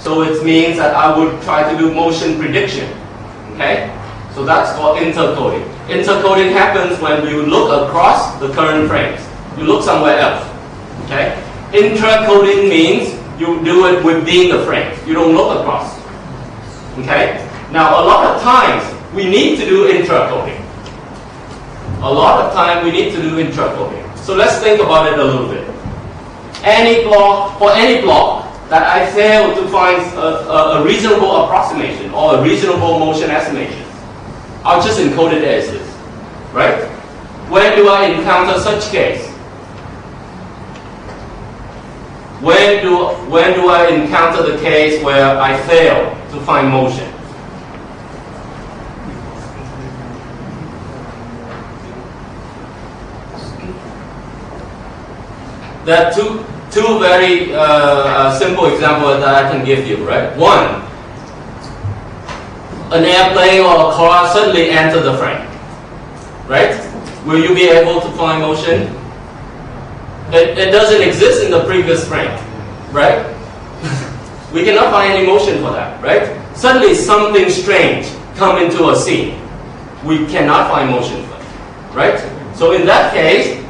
So it means that I would try to do motion prediction. Okay? So that's called intercoding. Intercoding happens when you look across the current frames. You look somewhere else. Okay? Intracoding means you do it within the frame. You don't look across. Okay? Now, a lot of times we need to do intracoding. A lot of time we need to do intracoding. So let's think about it a little bit. For any block that I fail to find a reasonable approximation or a reasonable motion estimation, I'll just encode it as is, right? When do I encounter such case? When do I encounter the case where I fail to find motion? There are two very simple examples that I can give you, right? One, an airplane or a car suddenly enters the frame, right? Will you be able to find motion? It doesn't exist in the previous frame, right? We cannot find any motion for that, right? Suddenly something strange comes into a scene. We cannot find motion for it, right? So in that case,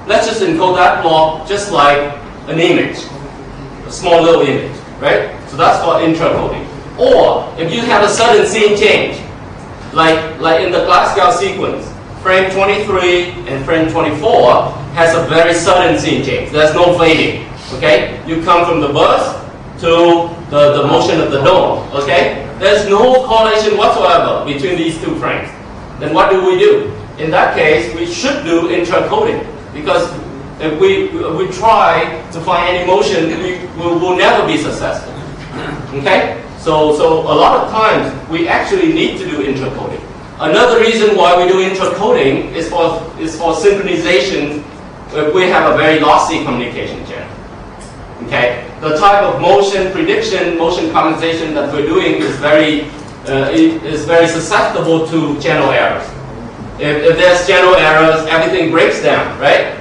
let's just encode that block just like an image, a small little image, right? So that's called intracoding. Or if you have a sudden scene change, like in the Glasgow sequence, frame 23 and frame 24 has a very sudden scene change. There's no fading, okay? You come from the bus to the motion of the dome, okay? There's no correlation whatsoever between these two frames. Then what do? In that case, we should do intracoding. Because if we try to find any motion, we will never be successful. Okay? So a lot of times we actually need to do intracoding. Another reason why we do intracoding is for synchronization if we have a very lossy communication channel. Okay? The type of motion prediction, motion compensation that we're doing is very susceptible to channel errors. If there's channel errors, everything breaks down, right?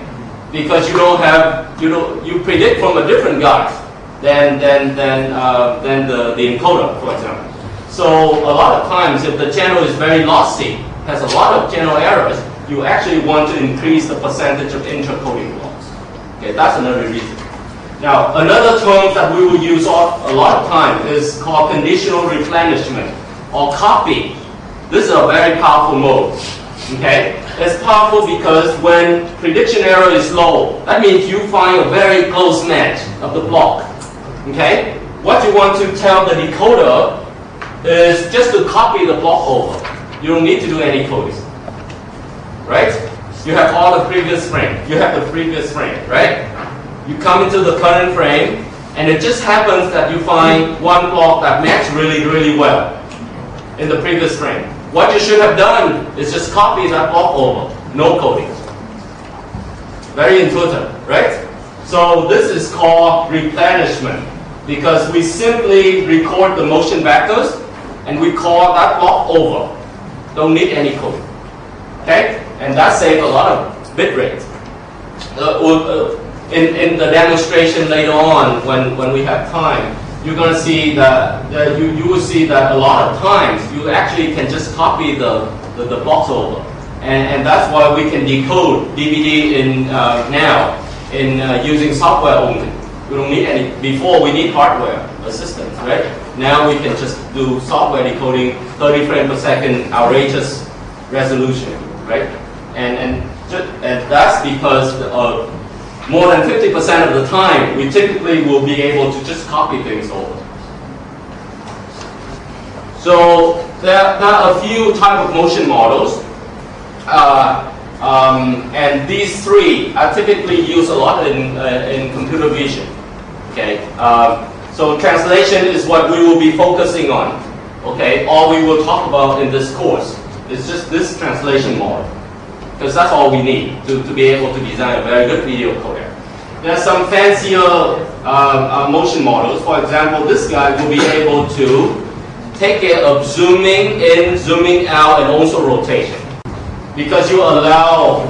Because you predict from a different guise than the encoder, for example. So a lot of times, if the channel is very lossy, has a lot of channel errors, you actually want to increase the percentage of intracoding blocks. Okay, that's another reason. Now, another term that we will use a lot of time is called conditional replenishment or copy. This is a very powerful mode. Okay? It's powerful because when prediction error is low, that means you find a very close match of the block. Okay? What you want to tell the decoder is just to copy the block over. You don't need to do any coding. Right? You have all the previous frame. You have the previous frame, right? You come into the current frame, and it just happens that you find one block that matches really, really well in the previous frame. What you should have done is just copy that block over, no coding. Very intuitive, right? So this is called replenishment because we simply record the motion vectors and we call that block over. Don't need any coding. Okay? And that saves a lot of bit rate. In the demonstration later on, when we have time, you're going to see that you will see that a lot of times you actually can just copy the blocks over, and that's why we can decode DVD now using software only. We don't need any. Before we need hardware assistance, right? Now we can just do software decoding, 30 frames per second, outrageous resolution, right? And that's because more than 50% of the time, we typically will be able to just copy things over. So there are a few type of motion models, and these three are typically used a lot in computer vision. Okay, so translation is what we will be focusing on. Okay, all we will talk about in this course is just this translation model. Because that's all we need to be able to design a very good video coder. There are some fancier motion models. For example, this guy will be able to take care of zooming in, zooming out, and also rotation. Because you allow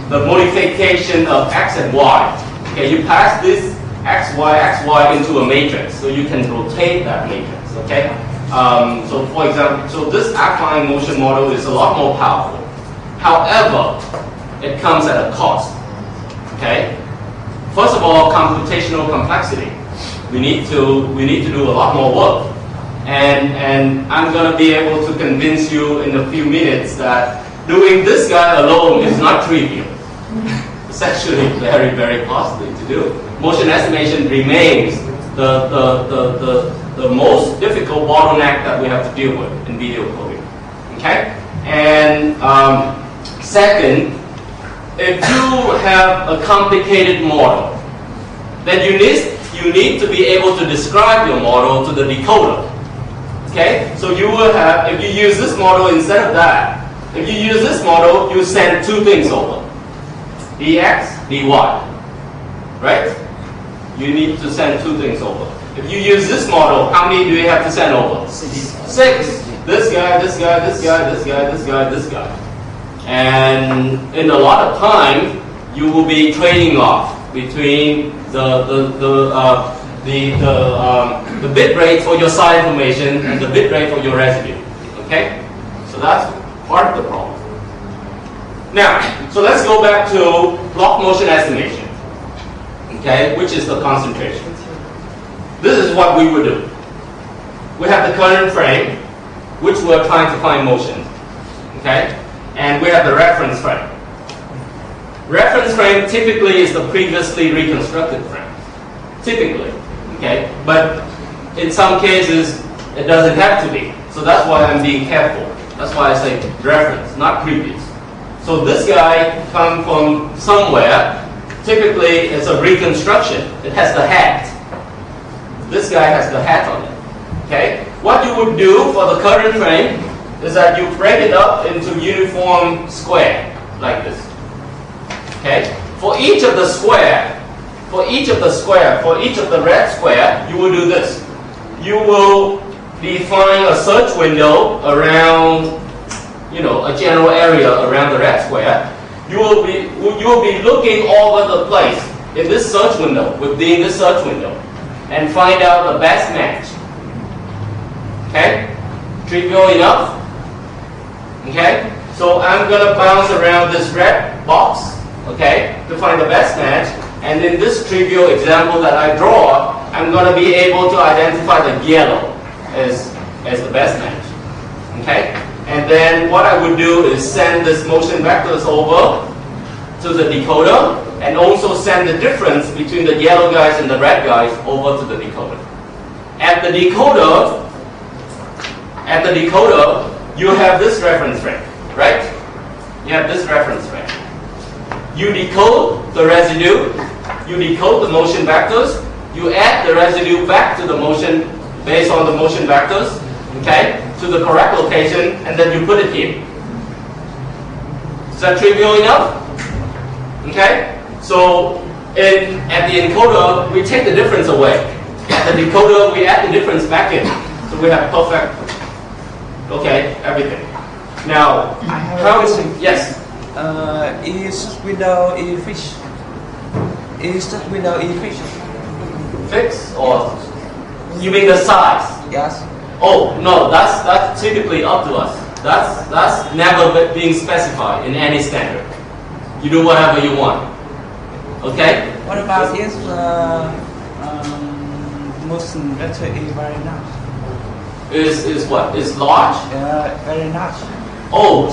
the modification of X and Y. Okay, you pass this xy into a matrix, so you can rotate that matrix, okay? So for example, so this affine motion model is a lot more powerful. However, it comes at a cost, okay? First of all, computational complexity. We need to do a lot more work. And I'm going to be able to convince you in a few minutes that doing this guy alone is not trivial. It's actually very, very costly to do. Motion estimation remains the most difficult bottleneck that we have to deal with in video coding. Okay? And second, if you have a complicated model, then you need to be able to describe your model to the decoder. Okay? So you will have, if you use this model instead of that, if you use this model, you send two things over. dx, dy. Right? You need to send two things over. If you use this model, how many do you have to send over? 6. This guy, this guy, this guy, this guy, this guy, this guy. And in a lot of time, you will be trading off between the bit rate for your side information and the bit rate for your residue. Okay? So that's part of the problem. Now, so let's go back to block motion estimation. Okay? Which is the concentration. This is what we would do. We have the current frame, which we're trying to find motion. Okay? And we have the reference frame. Reference frame typically is the previously reconstructed frame. Typically. Okay? But in some cases, it doesn't have to be. So that's why I'm being careful. That's why I say reference, not previous. So this guy comes from somewhere. Typically, it's a reconstruction. It has the hat. This guy has the hat on it. Okay? What you would do for the current frame is that you break it up into uniform square, like this. Okay? For each of the red square, you will do this. You will define a search window around, a general area around the red square. You will be looking all over the place in this search window, within this search window, and find out the best match. Okay? Trivial enough? Okay? So I'm going to bounce around this red box, okay, to find the best match. And in this trivial example that I draw, I'm going to be able to identify the yellow as the best match. Okay? And then what I would do is send this motion vectors over to the decoder, and also send the difference between the yellow guys and the red guys over to the decoder. At the decoder, you have this reference frame, right? You have this reference frame. You decode the residue, you decode the motion vectors, you add the residue back to the motion based on the motion vectors, okay, to the correct location, and then you put it here. Is that trivial enough? Okay? So at the encoder, we take the difference away. At the decoder, we add the difference back in. So we have perfect, okay, everything. Now, how is it? Yes? Is window efficient? Is that window efficient? Fix or you mean the size? Yes. Oh no, that's typically up to us. That's never being specified in any standard. You do whatever you want. Okay? What about if motion vector is very large? Is what? Is large? Very large. Oh,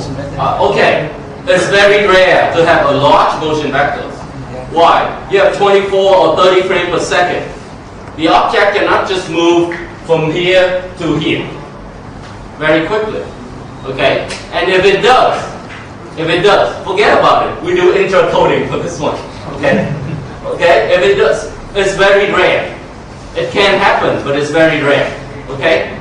okay. It's very rare to have a large motion vector. Why? You have 24 or 30 frames per second. The object cannot just move from here to here very quickly. Okay? And if it does, forget about it. We do intercoding for this one. Okay? Okay? If it does, it's very rare. It can happen, but it's very rare. Okay?